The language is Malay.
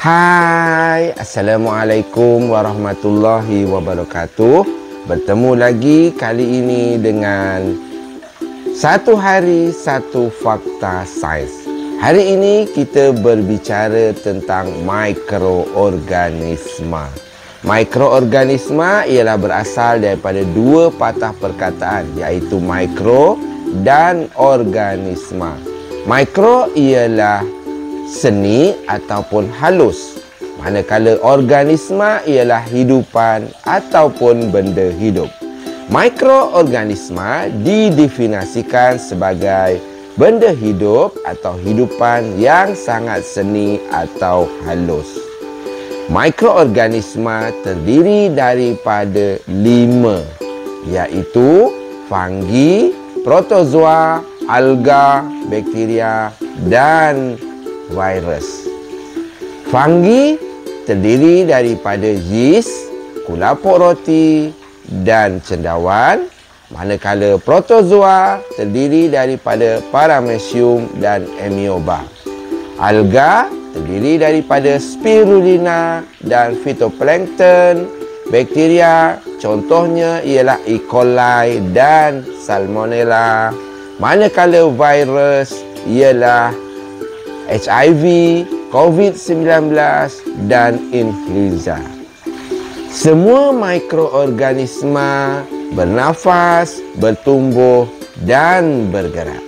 Hai, Assalamualaikum warahmatullahi wabarakatuh. Bertemu lagi kali ini dengan Satu Hari Satu Fakta Sains. Hari ini kita berbicara tentang mikroorganisma. Mikroorganisma ialah berasal daripada dua patah perkataan, iaitu mikro dan organisma. Mikro ialah seni ataupun halus, manakala organisma ialah hidupan ataupun benda hidup. Mikroorganisma didefinisikan sebagai benda hidup atau hidupan yang sangat seni atau halus. Mikroorganisma terdiri daripada 5, iaitu fungi, protozoa, alga, bakteria dan virus. Fungi terdiri daripada yeast, kulapuk roti dan cendawan, manakala protozoa terdiri daripada paramecium dan amoeba. Alga terdiri daripada spirulina dan phytoplankton. Bakteria contohnya ialah E. coli dan salmonella, manakala virus ialah HIV, COVID-19 dan influenza. Semua mikroorganisma bernafas, bertumbuh dan bergerak.